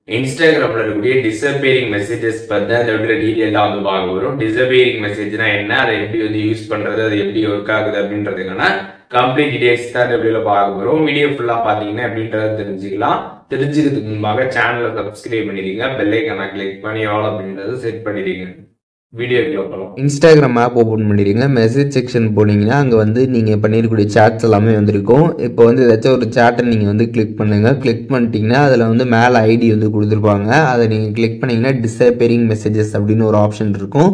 இன்ஸ்டாகிராம்ல இருக்கக்கூடிய disappearing messages பத்தி அந்த வீடியோ டீடைலா வந்து பார்க்க வரும். டிசப்பியரிங் மெசேஜ்னா என்ன, அதை எப்படி வந்து யூஸ் பண்றது, அது எப்படி ஒர்க் ஆகுது அப்படின்றதுக்கான கம்ப்ளீட் டீடைல்ஸ் தான் இந்த வீடியோல பார்க்க வரும். வீடியோ ஃபுல்லா பாத்தீங்கன்னா எப்படின்றத தெரிஞ்சுக்கலாம். தெரிஞ்சுக்கிறதுக்கு முன்பாக சேனலை சப்ஸ்கிரைப் பண்ணிடுங்க, பெல் ஐகானை கிளிக் பண்ணி ஆல் அப்படின்றத செட் பண்ணிடுங்க. இன்ஸ்டாகிராம் ஆப் ஓப்பன் பண்ணிடுங்க. மெசேஜ் செக்ஷன் போனீங்கன்னா அங்கே வந்து நீங்கள் பண்ணியிருக்கக்கூடிய சேட்ஸ் எல்லாமே வந்திருக்கும். இப்போ வந்து ஏதாச்சும் ஒரு சேட்டை நீங்கள் வந்து கிளிக் பண்ணுங்கள். கிளிக் பண்ணிட்டீங்கன்னா அதில் வந்து மேலே ஐடி வந்து கொடுத்துருப்பாங்க. அதை நீங்கள் கிளிக் பண்ணிங்கன்னா டிசப்பியரிங் மெசேஜஸ் அப்படின்னு ஒரு ஆப்ஷன் இருக்கும்.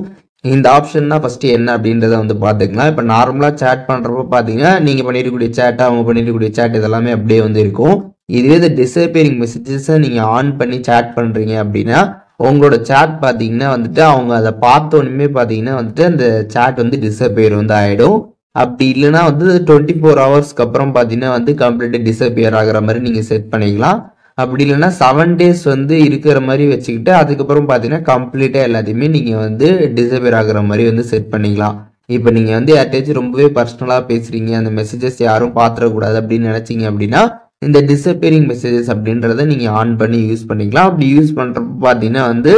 இந்த ஆப்ஷன்னா ஃபஸ்ட்டு என்ன அப்படின்றத வந்து பார்த்துக்கலாம். இப்போ நார்மலாக சேட் பண்ணுறப்போ பார்த்தீங்கன்னா நீங்கள் பண்ணியிருக்கக்கூடிய சேட்டை, அவங்க பண்ணியிருக்கக்கூடிய சேட் இதெல்லாமே அப்படியே வந்து இருக்கும். இதுவே இந்த டிசப்பியரிங் மெசேஜஸை நீங்கள் ஆன் பண்ணி சேட் பண்ணுறீங்க அப்படின்னா உங்களோட சேட் பார்த்தீங்கன்னா வந்துட்டு அவங்க அதை பார்த்தோன்னே பார்த்தீங்கன்னா வந்துட்டு அந்த சேட் வந்து டிசப்பியர் வந்து ஆகிடும். அப்படி இல்லைன்னா வந்து 24 ஹவர்ஸ்க்கு அப்புறம் பார்த்தீங்கன்னா வந்து கம்ப்ளீட்டாக டிசப்பியர் ஆகிற மாதிரி நீங்கள் செட் பண்ணிக்கலாம். அப்படி இல்லைன்னா 7 days வந்து இருக்கிற மாதிரி வச்சுக்கிட்டு அதுக்கப்புறம் பார்த்தீங்கன்னா கம்ப்ளீட்டாக எல்லாத்தையுமே நீங்கள் வந்து டிசப்பியர் ஆகிற மாதிரி வந்து செட் பண்ணிக்கலாம். இப்போ நீங்கள் வந்து யார்கிட்டயாச்சும் ரொம்பவே பர்சனலாக பேசுகிறீங்க, அந்த மெசேஜஸ் யாரும் பார்த்துடக்கூடாது அப்படின்னு நினச்சிங்க அப்படின்னா இந்த டிசப்பியரிங் மெசேஜஸ் அப்படின்றத நீங்கள் ஆன் பண்ணி யூஸ் பண்ணிக்கலாம். அப்படி யூஸ் பண்ணுறப்ப பார்த்தீங்கன்னா வந்து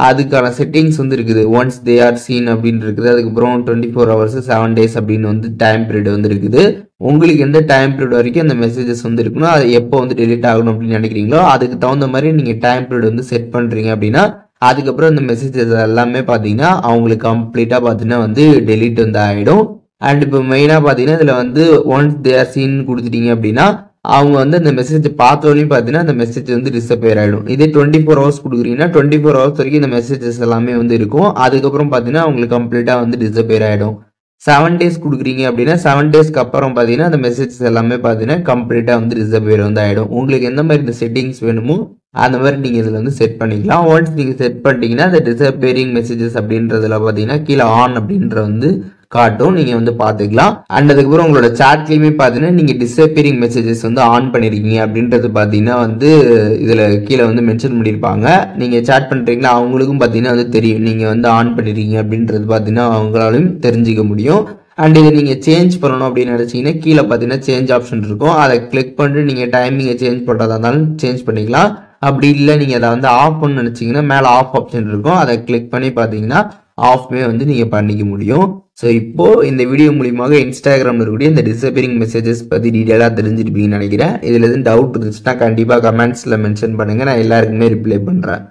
அதுக்கான செட்டிங்ஸ் வந்து இருக்குது. ஒன்ஸ் தே ஆர் சீன் அப்படின்னு இருக்குது. அதுக்கப்புறம் 24 hours 7 days அப்படின்னு வந்து டைம் பீரியட் வந்து இருக்குது. உங்களுக்கு எந்த டைம் பீரியட் வரைக்கும் அந்த மெசேஜஸ் வந்து இருக்கணும், அது எப்போ வந்து டெலிட் ஆகணும் அப்படின்னு நினைக்கிறீங்களோ அதுக்கு தகுந்த மாதிரி நீங்கள் டைம் பீரியட் வந்து செட் பண்ணுறீங்க அப்படின்னா அதுக்கப்புறம் இந்த மெசேஜஸ் எல்லாமே பார்த்தீங்கன்னா அவங்களுக்கு கம்ப்ளீட்டாக பார்த்தீங்கன்னா வந்து டெலிட் வந்து ஆகிடும். அண்ட் இப்போ மெயினாக பார்த்தீங்கன்னா இதில் வந்து ஒன்ஸ் தே ஆர் சீன் கொடுத்துட்டீங்க அப்படின்னா அவங்க வந்து அந்த மெசேஜ் பார்த்தோன்னே பார்த்தீங்கன்னா அந்த மெசேஜ் வந்து டிசப்பியர் ஆகிடும். இதே 24 hours கொடுக்குறீங்கன்னா 24 hours வரைக்கும் இந்த மெசேஜஸ் எல்லாமே வந்து இருக்கும். அதுக்கப்புறம் பார்த்தீங்கன்னா அவங்களுக்கு கம்ப்ளீட்டாக வந்து டிசப்பியர் ஆகிடும். 7 days கொடுக்குறீங்க அப்படின்னா 7 daysக்கு அப்புறம் பார்த்தீங்கன்னா அந்த மெசேஜஸ் எல்லாமே பார்த்தீங்கன்னா கம்ப்ளீட்டாக வந்து டிசப்பியர் வந்து ஆகிடும். உங்களுக்கு எந்த மாதிரி இந்த செட்டிங்ஸ் வேணுமோ அந்த மாதிரி நீங்கள் இதில் வந்து செட் பண்ணிக்கலாம். ஒன்ஸ் நீங்கள் செட் பண்ணிட்டீங்கன்னா அந்த டிசப்பியரிங் மெசேஜஸ் அப்படின்றதுல பார்த்தீங்கன்னா கீழே ஆன் அப்படின்ற வந்து காட்டும், நீங்கள் வந்து பார்த்துக்கலாம். அண்ட் அதுக்கப்புறம் உங்களோட சாட்லேயுமே பார்த்தீங்கன்னா நீங்கள் டிசப்பியரிங் மெசேஜஸ் வந்து ஆன் பண்ணியிருக்கீங்க அப்படின்றது பார்த்தீங்கன்னா வந்து இதில் கீழே வந்து மென்ஷன் பண்ணியிருப்பாங்க. நீங்கள் சேட் பண்ணுறீங்களா அவங்களுக்கும் பார்த்தீங்கன்னா வந்து தெரியும் நீங்கள் வந்து ஆன் பண்ணியிருக்கீங்க அப்படின்றது பார்த்தீங்கன்னா அவங்களாலையும் தெரிஞ்சிக்க முடியும். அண்ட் இதை நீங்கள் சேஞ்ச் பண்ணணும் அப்படின்னு நினச்சிங்கன்னா கீழே பார்த்தீங்கன்னா சேஞ்ச் ஆப்ஷன் இருக்கும். அதை கிளிக் பண்ணிட்டு நீங்கள் டைமிங்கை சேஞ்ச் பண்ணுறதா இருந்தாலும் சேஞ்ச் பண்ணிக்கலாம். அப்படி இல்லை நீங்கள் அதை வந்து ஆஃப் பண்ண நினச்சிங்கன்னா மேலே ஆஃப் ஆப்ஷன் இருக்கும். அதை கிளிக் பண்ணி பார்த்தீங்கன்னா ஆஃப்மே வந்து நீங்கள் பண்ணிக்க முடியும். ஸோ இப்போது இந்த வீடியோ மூலியமாக இன்ஸ்டாகிராமில் இருக்கக்கூடிய இந்த டிசப்பியரிங் மெசேஜஸ் பற்றி டீட்டெயிலாக தெரிஞ்சிருப்பீங்கன்னு நினைக்கிறேன். இதில் எதுவும் டவுட் இருந்துச்சுன்னா கண்டிப்பாக கமெண்ட்ஸில் மென்ஷன் பண்ணுங்கள், நான் எல்லாருக்குமே ரிப்ளை பண்ணுறேன்.